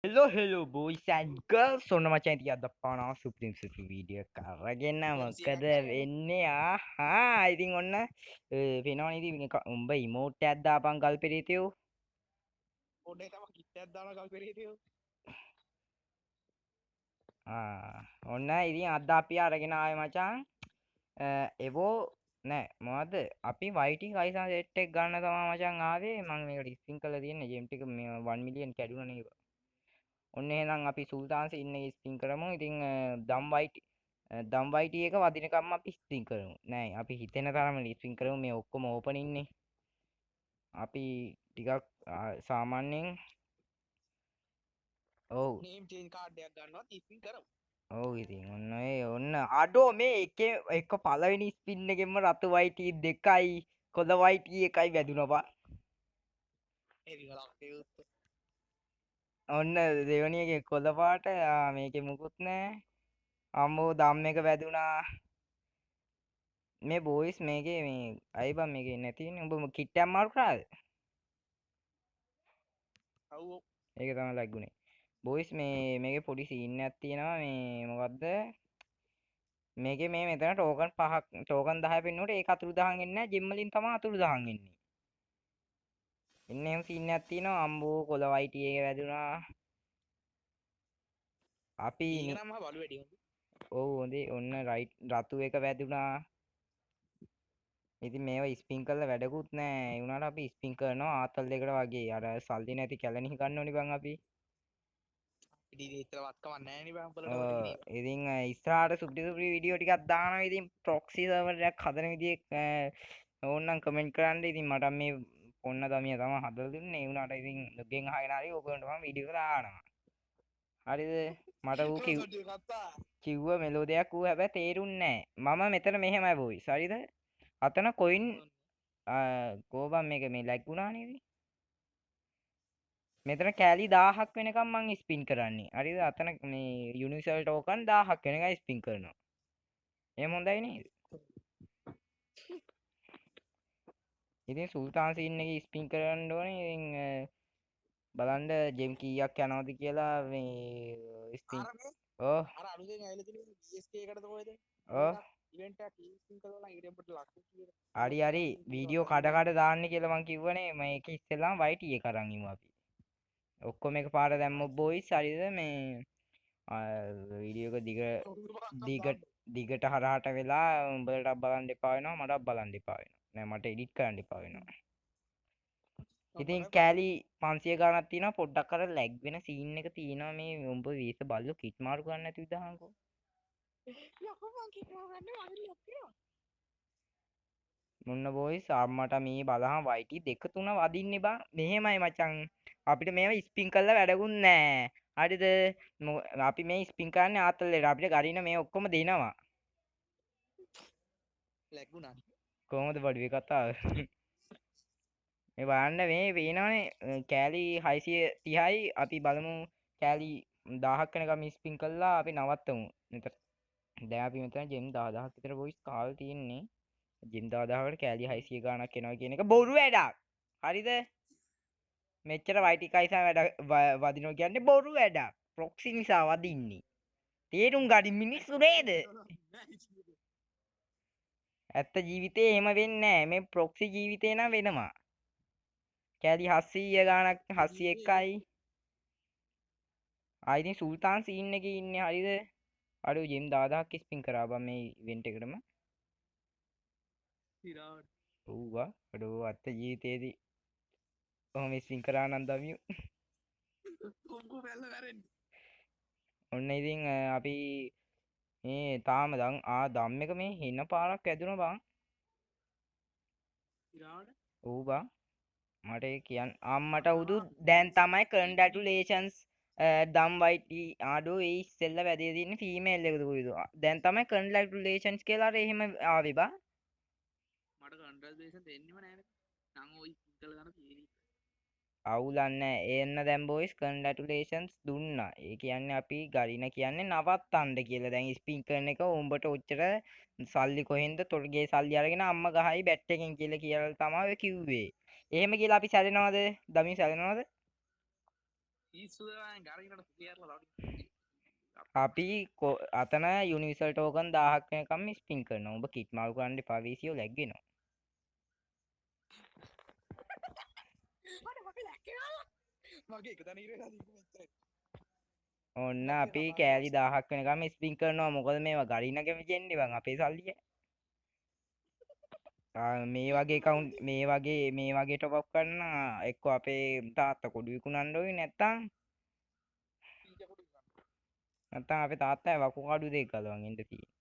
Hello boys and girls. ඔන්න මචං ඉතින් අද පානවා සුප්‍රීම් වීඩියෝ එකක් අරගෙන මොකද වෙන්නේ ඉතින් ඔන්න වෙනවනේ ඉතින් උඹ ඉමෝට් එකක් දාපන් ගල්පෙරිතියෝ පොඩේ තම කිට්ටයක් දාලා ගල්පෙරිතියෝ ඔන්න ඉතින් අද අපි අරගෙන ආවේ මචං එවෝ නෑ මොකද්ද අපි YT කයිසා සෙට් එක ගන්න තමයි මචං ආවේ මම මේකට ස්පින් කරලා තියෙන්නේ ජෙම් ටික 1 මිලියන් කැඩුණා නේද ඔන්න එහෙනම් අපි සුල්තාන්සේ ඉන්න ස්පින් කරමු. ඉතින් දම් වයිටි එක වදිනකම්ම අපි ස්පින් කරමු. නෑ අපි හිතෙන තරම ස්පින් කරමු. මේ ඔක්කොම ඕපන් ඉන්නේ. අපි ටිකක් සාමාන්‍යයෙන් ඔව් නේම් චේන්ජ් කාඩ් එකක් ගන්නවා ස්පින් කරමු. ඔව් ඉතින් ඔන්න අඩෝ මේ එක පළවෙනි ස්පින් එකෙන්ම රතු වයිටි දෙකයි කොළ වයිටි එකයි වැදුනවා. ඒ විගලක් තේරුත් ඔන්න දෙවෙනි එකේ කොළ පාට මේකේ මුකුත් නෑ. අම්මෝ දම් එක වැදුනා. මේ බෝයිස් මේකේ මේ අයි බං මේකේ නැතිනේ උඹ කිට්ටයක් මාරු කරාද? ඔව් ඒක තමයි ලැග්ගුනේ. බෝයිස් මේකේ පොඩි සීන් එකක් තියෙනවා මේ මොකද්ද? මේකේ මේ මෙතන ටෝකන් 5ක් ටෝකන් 10 පෙන්නුවට ඒක අතුරුදහන් වෙන්නේ නැහැ. ජෙම් වලින් තමයි අතුරුදහන් වෙන්නේ. එන්න එහෙම සීන් එකක් තියෙනවා. අම්බෝ කොළ වයිටි එක වැදුනා. අපි ඊගනම් මහ බලු වැඩි හොඳ. ඔව් හොඳේ ඔන්න රතු එක වැදුනා. ඉතින් මේවා ස්පින් කරලා වැඩකුත් නැහැ. ඒ වුණාට අපි ස්පින් කරනවා ආතල් දෙකට වගේ. අර සල්ලි නැති කැලණි ගන්න ඕනි බං අපි. ඉතින් ඉතල වත්කමක් නැහැ නේ බං උඹලට ඔය ටික නේ. ඉතින් ඉස්සරහට සුප්‍රි වීඩියෝ ටිකක් දානවා. ඉතින් ප්‍රොක්සි සර්වර් එකක් හදන විදිහේ ඕනනම් කමෙන්ට් කරන්න. ඉතින් මට මේ පොන්න දමිය තමයි හදලා දුන්නේ. ඒ වුණාට ඉතින් ලොගෙන් අහගෙන හරි ඕගොල්ලන්ට මම වීඩියෝ එක දානවා. හරිද? මට ඌ කිව්ව මෙලෝඩියක් ඌ හැබැයි තේරුන්නේ නැහැ. මම මෙතන මෙහෙමයි බොයිස්. හරිද? අතන කොයින් කෝබම් මේක මේ ලැග් වුණා නේද? මෙතන කෑලි 1000ක් වෙනකම් මං ස්පින් කරන්නේ. හරිද? අතන මේ යුනිවර්සල් ටෝකන් 1000ක් වෙනකම් ස්පින් කරනවා. එහෙම හොඳයි නේද? ඉතින් සුල්තාන් සීන් එකේ ස්පින් කරන්න ඕනේ. ඉතින් බලන්න ජෙම් කීයක් යනවද කියලා මේ ස්පින් ඔව් අර අලුතෙන් ඇවිල්ලා තියෙන BSK එකටද කොහෙද? ඔව් ඉවෙන්ට් එකක් ස්පින් කරලා ඊට අපිට ලක්ෂ කීයද? හරි වීඩියෝ කඩ දාන්න කියලා මං කිව්වනේ. මේක ඉස්සෙල්ලාම YT එක අරන් ඉමු අපි. ඔක්කොම එකපාර දැම්මොත් බොයිස් හරිද මේ වීඩියෝ එක දිගට හරහට වෙලා උඹලටත් බලන්න එපා වෙනවා මටත් බලන්න එපා වෙනවා. නෑ මට එඩිට් කරන්න එපා වෙනවා. ඉතින් කෑලි 500 ගාණක් තියෙනවා පොඩ්ඩක් අර ලැග් වෙන සීන් එක තියෙනවා මේ උඹ වීස බල්ලෝ කිට් මාරු කරන්න නැති විදහාංකෝ. යකෝ මං කිව්වා ගන්න අවිල්ලක් තියෙනවා. මොන්න බොයිස් අම්මට මේ බලහන් වයිටි 2 3 වදින්නේ බං. මෙහෙමයි මචං. අපිට මේව ස්පින් කරලා වැඩකුත් නෑ. හරිද? අපි මේ ස්පින් කරන්නේ ආතල්ලේට. අපිට ගරින මේ ඔක්කොම දෙනවා. ලැගුණා. කොහොමද බඩුවේ කතාව? මේ බලන්න මේ පේනවනේ කෑලි 630යි අපි බලමු කෑලි 1000ක් වෙනකම් ස්පින් කළා අපි නවත්තමු. මෙතන දැන් අපි මෙතන ජෙම් 10000ක් විතර බොයිස් කාල් තියෙන්නේ. ජෙම් 10000කට කෑලි 600 ගාණක් එනවා කියන එක බොරු වැඩක්. හරිද? මෙච්චර වයිටි කයිසා වැඩ වදිනවා කියන්නේ බොරු වැඩක්. ප්‍රොක්සි නිසා වදින්නේ. තේරුම් ගනින් මිනිස්සු නේද? ඇත්ත ජීවිතේ එහෙම වෙන්නේ නැහැ. මේ ප්‍රොක්සි ජීවිතේ නම් වෙනවා. කෑලි 700 ගාණක් 701යි. ආයිතින් සුල්තාන් සීන් එකේ ඉන්නේ හරිද? අර ජෙම් 10000ක් ස්පින් කරා බං මේ ඉවෙන්ට් එකටම. ඉරාට. ඔව්වා. අඩෝ අත්ත ජීවිතේදී කොහොම ස්පින් කරා නම් දමියෝ. කොම්කෝ බැලලා වැරෙන්නේ. ඔන්න ඉතින් අපි මේ තාම දම් එක මේ හින පාරක් ඇදුණා බං. ඉරාට. ඔව් බං. මට ඒ කියන්න අම්මට උදු දැන් තමයි කන්ඩැටුලේෂන්ස් දම් වයිටි ආඩෝ ඒ ඉස්සෙල්ල වැදේ තින්නේ ෆීමේල් එකද කොයිද දැන් තමයි කන්ඩැටුලේෂන්ස් කියලා අර එහෙම ආවේ බං. මට කන්ඩ්‍රැචුලේෂන් දෙන්නෙම නෑනේ. නං ඔය ඉස්සෙල්ල ගන්න තියෙන්නේ. අවුලක් නැහැ එන්න දැන් බොයිස් කන්ඩැටුලේෂන්ස් දුන්නා. ඒ කියන්නේ අපි ගරින කියන්නේ නවත්තන්න කියලා. දැන් ස්පින් කරන එක උඹට ඔච්චර සල්ලි කොහෙන්ද තොරගේ සල්ලි අරගෙන අම්මා ගහයි බැට් එකෙන් කියලා කියලා තමයි ඔය කිව්වේ. එහෙම කියලා අපි සැලෙනවද? දමින් සැලෙනවද? පිස්සුදවා ගරකට කියරලා අපි අතන යුනිවර්සල් ටෝකන් 1000ක් වෙනකම් ස්පින් කරනවා. ඔබ කිට් මාරු කරන්න එපා වීසියෝ ලැග් වෙනවා. මගේ එක තැන ඉරලා තිබුණා. ඔන්න අපි කෑලි 1000ක් වෙනකම් ස්පින් කරනවා. මොකද මේවා ගරිනගෙම ජෙන්නේ බං අපේ සල්ලිය. මේ වගේ ටොප් අප් කරන්න එක්ක අපේ තාත්තා කොඩු විකුණන්න ඕනේ නැත්තම් අපේ තාත්තා වකුගඩු දෙක ගලවන් ඉන්න තියෙන්නේ.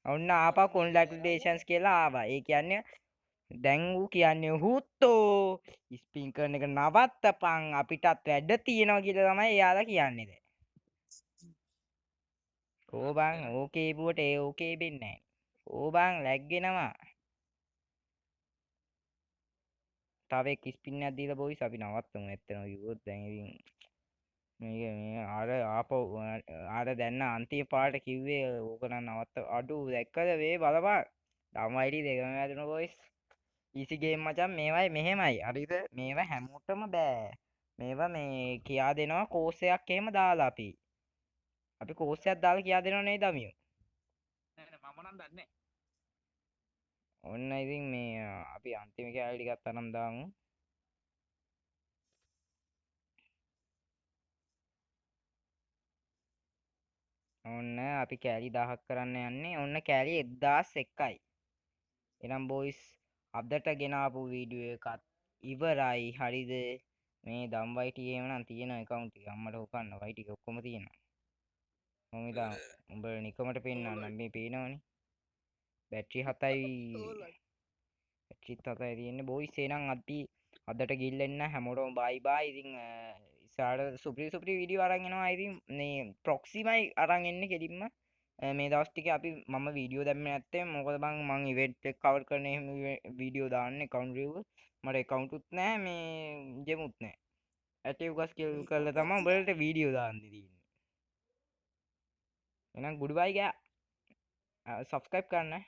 ඔන්න ආපහු කොන්ග්‍රැචුලේෂන්ස් කියලා ආවා. ඒ කියන්නේ දැන් ඌ කියන්නේ හුත්තෝ ස්පින් කරන එක නවත්තපන් අපිටත් වැඩ තියෙනවා කියලා තමයි එයාලා කියන්නේ දැන්. ඕ බං ඕකේ බුවට ඒ ඕකේ වෙන්නේ නැහැ. ඕ බං ලැග් වෙනවා. තව එක් ස්පින් එකක් දීලා බොයිස් අපි නවත්තමු ඇත්තම කිව්වොත් දැන් ඉතින් මේ අර දැන්න අන්තිම පාට කිව්වේ ඕක නම් නවත්ත අඩු දැක්කද වේ බලපන් ළමයිටි දෙකම වැදුණු බොයිස් ඊසි ගේම් මචං මේවයි මෙහෙමයි හරිද මේවා හැමෝටම බෑ මේවා මේ කියා දෙනවා කෝස් එකක් එහෙම දාලා අපි කෝස් එකක් දාලා කියා දෙනව නේද අමියෝ නෑ මම නම් දන්නේ ඔන්න ඉතින් මේ අපි අන්තිම කෑලි ටිකක් තරම් දාමු ඔන්න අපි කෑලි 1000ක් කරන්න යන්නේ ඔන්න කෑලි 1001යි එනම් බොයිස් අදට ගෙනාපු වීඩියෝ එකත් ඉවරයි හරිද මේ දම් වයිටි එහෙම නම් තියෙන account එක අම්මට හොකන්න වයිටි එක ඔක්කොම තියෙනවා මම ඉතින් උඹ නිකමට පෙන්නන්නම් මේ පේනවනේ බැටරි 7යි බැටරිත් 7යි තියෙන්නේ බොයිස් එහෙනම් අපි අදට ගිල්ලෙන්න හැමෝටම බයි බයි ඉතින් ඉස්සරහට සුපිරි වීඩියෝ අරන් එනවා ඉතින් මේ ප්‍රොක්සිමයි අරන් එන්නේ කෙලින්ම මේ දවස් ටිකේ අපි මම වීඩියෝ දැම්මේ නැත්තේ මොකද බං මං ඉවෙන්ට් එක කවර් කරන එහෙම වීඩියෝ දාන්නේ account review මට account උත් නැහැ මේ ජෙමුත් නැහැ ඇටි උගස් කරලා තමයි උඹලට වීඩියෝ දාන්න තියෙන්නේ එහෙනම් good bye ගෑ subscribe කරන්න